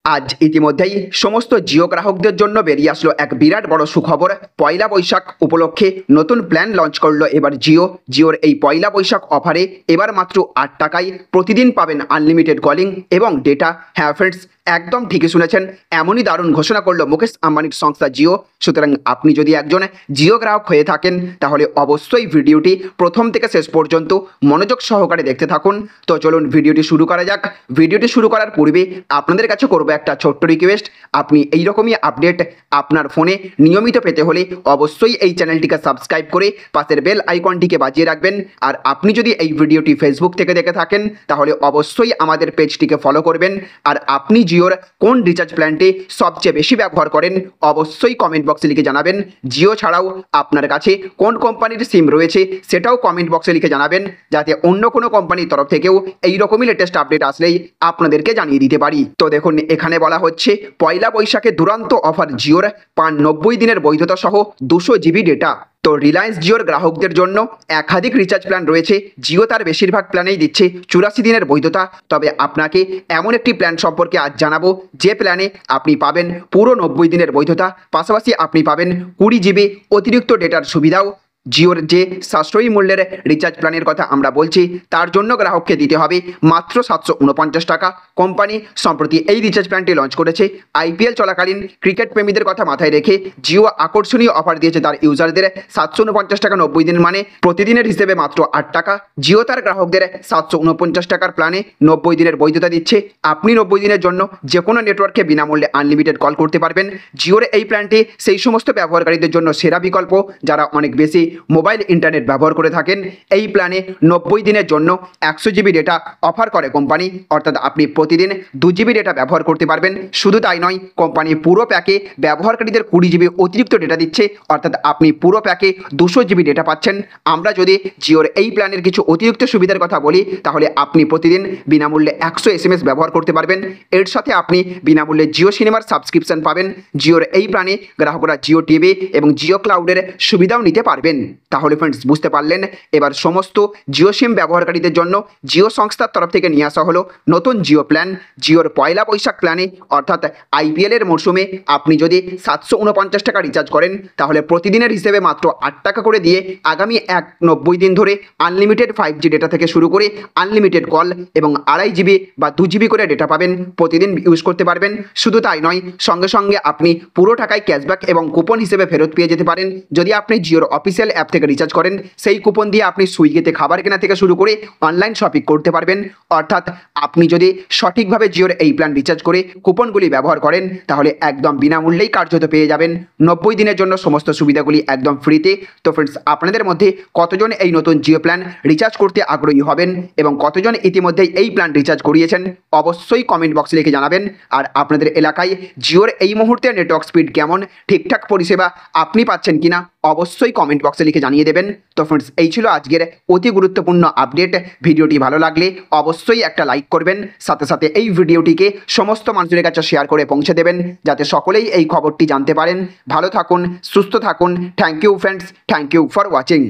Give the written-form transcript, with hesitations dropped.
আজ ইতিমধ্যেই সমস্ত জিও গ্রাহকদের জন্য বেরিয়ে আসলো এক বিরাট বড় সুখবর। পয়লা বৈশাখ উপলক্ষে নতুন প্ল্যান লঞ্চ করলো এবার জিওর এই পয়লা বৈশাখ অফারে এবার মাত্র 8 টাকায় প্রতিদিন পাবেন আনলিমিটেড কলিং এবং ডেটা। হ্যাঁ ফ্রেন্ডস, একদম ঠিকই শুনেছেন, এমনই দারুণ ঘোষণা করলো মুকেশ আম্বানির সংস্থা জিও। সুতরাং আপনি যদি একজন জিও গ্রাহক হয়ে থাকেন তাহলে অবশ্যই ভিডিওটি প্রথম থেকে শেষ পর্যন্ত মনোযোগ সহকারে দেখতে থাকুন। তো চলুন ভিডিওটি শুরু করা যাক। ভিডিওটি শুরু করার পূর্বে আপনাদের কাছে করবো একটা ছোট্ট রিকোয়েস্ট, আপনি এইরকমই আপডেট আপনার ফোনে নিয়মিত পেতে হলে অবশ্যই এই চ্যানেলটিকে সাবস্ক্রাইব করে পাশের বেল আইকনটিকে বাজিয়ে রাখবেন। আর আপনি যদি এই ভিডিওটি ফেসবুক থেকে দেখে থাকেন তাহলে অবশ্যই আমাদের পেজটিকে ফলো করবেন। আর আপনি জিওর কোন রিচার্জ প্ল্যানটি সবচেয়ে বেশি ব্যবহার করেন অবশ্যই কমেন্ট বক্সে লিখে জানাবেন। জিও ছাড়াও আপনার কাছে কোন কোম্পানির সিম রয়েছে সেটাও কমেন্ট বক্সে লিখে জানাবেন, যাতে অন্য কোনো কোম্পানির তরফ থেকেও এইরকমই লেটেস্ট আপডেট আসলেই আপনাদেরকে জানিয়ে দিতে পারি। তো দেখুন, এখানে বলা হচ্ছে পয়লা বৈশাখে দুরন্ত অফার জিওর, পান 90 দিনের বৈধতা সহ 200 GB ডেটা। তো রিলায়েন্স জিওর গ্রাহকদের জন্য একাধিক রিচার্জ প্ল্যান রয়েছে। জিও তার বেশিরভাগ প্ল্যানেই দিচ্ছে 84 দিনের বৈধতা। তবে আপনাকে এমন একটি প্ল্যান সম্পর্কে আজ জানাবো যে প্ল্যানে আপনি পাবেন পুরো 90 দিনের বৈধতা, পাশাপাশি আপনি পাবেন 20 GB অতিরিক্ত ডেটার সুবিধাও। জিওর যে সাশ্রয়ী মূল্যের রিচার্জ প্ল্যানের কথা আমরা বলছি তার জন্য গ্রাহককে দিতে হবে মাত্র 749 টাকা। কোম্পানি সম্প্রতি এই রিচার্জ প্ল্যানটি লঞ্চ করেছে। আইপিএল চলাকালীন ক্রিকেট প্রেমীদের কথা মাথায় রেখে জিও আকর্ষণীয় অফার দিয়েছে তার ইউজারদের। 749 টাকা 90 দিন মানে প্রতিদিনের হিসেবে মাত্র 8 টাকা। জিও তার গ্রাহকদের 749 টাকার প্ল্যানে 90 দিনের বৈধতা দিচ্ছে। আপনি 90 দিনের জন্য যে কোনো নেটওয়ার্কে বিনামূল্যে আনলিমিটেড কল করতে পারবেন। জিওর এই প্ল্যানটি সেই সমস্ত ব্যবহারকারীদের জন্য সেরা বিকল্প যারা অনেক বেশি মোবাইল ইন্টারনেট ব্যবহার করে থাকেন। এই প্ল্যানে 90 দিনের জন্য 100 GB ডেটা অফার করে কোম্পানি, অর্থাৎ আপনি প্রতিদিন 2 GB ডেটা ব্যবহার করতে পারবেন। শুধু তাই নয়, কোম্পানি পুরো প্যাকে ব্যবহারকারীদের 20 GB অতিরিক্ত ডেটা দিচ্ছে, অর্থাৎ আপনি পুরো প্যাকে 200 GB ডেটা পাচ্ছেন। আমরা যদি জিওর এই প্ল্যানের কিছু অতিরিক্ত সুবিধার কথা বলি তাহলে আপনি প্রতিদিন বিনামূল্যে 100 SMS ব্যবহার করতে পারবেন। এর সাথে আপনি বিনামূল্যে জিও সিনেমার সাবস্ক্রিপশন পাবেন। জিওর এই প্ল্যানে গ্রাহকরা জিও টিভি এবং জিও ক্লাউডের সুবিধাও নিতে পারবেন। তাহলে ফ্রেন্ডস, বুঝতে পারলেন, এবার সমস্ত জিও সিম ব্যবহারকারীদের জন্য জিও সংস্থার তরফ থেকে নিয়ে আসা হলো নতুন জিও প্ল্যান। জিওর পয়লা বৈশাখ প্ল্যানে, অর্থাৎ আইপিএলের মরশুমে আপনি যদি 749 টাকা রিচার্জ করেন তাহলে প্রতিদিনের হিসেবে মাত্র 8 টাকা করে দিয়ে আগামী 90 দিন ধরে আনলিমিটেড 5G ডেটা থেকে শুরু করে আনলিমিটেড কল এবং 2.5 GB বা 2 GB করে ডেটা পাবেন, প্রতিদিন ইউজ করতে পারবেন। শুধু তাই নয়, সঙ্গে সঙ্গে আপনি পুরো টাকায় ক্যাশব্যাক এবং কুপন হিসেবে ফেরত পেয়ে যেতে পারেন যদি আপনি জিওর অফিসিয়াল অ্যাপ থেকে রিচার্জ করেন। সেই কুপন দিয়ে আপনি সুইগিতে খাবার কেনা থেকে শুরু করে অনলাইন শপিং করতে পারবেন। অর্থাৎ আপনি যদি সঠিকভাবে জিওর এই প্ল্যান রিচার্জ করে কুপনগুলি ব্যবহার করেন তাহলে একদম বিনামূল্যেই কার্যত পেয়ে যাবেন 90 দিনের জন্য সমস্ত সুবিধাগুলি একদম ফ্রিতে। তো ফ্রেন্ডস, আপনাদের মধ্যে কতজন এই নতুন জিও প্ল্যান রিচার্জ করতে আগ্রহী হবেন এবং কতজন ইতিমধ্যেই এই প্ল্যান রিচার্জ করিয়েছেন অবশ্যই কমেন্ট বক্সে লিখে জানাবেন। আর আপনাদের এলাকায় জিওর এই মুহূর্তে নেটওয়ার্ক স্পিড কেমন, ঠিকঠাক পরিষেবা আপনি পাচ্ছেন কিনা অবশ্যই কমেন্ট বক্সে লিখে জানিয়ে দেবেন। তো ফ্রেন্ডস, এই ছিল আজকের অতি গুরুত্বপূর্ণ আপডেট। ভিডিওটি ভালো লাগলে অবশ্যই একটা লাইক করবেন, সাথে সাথে এই ভিডিওটিকে সমস্ত মানুষের কাছে শেয়ার করে পৌঁছে দেবেন যাতে সকলেই এই খবরটি জানতে পারেন। ভালো থাকুন, সুস্থ থাকুন। Thank you friends, thank you for watching.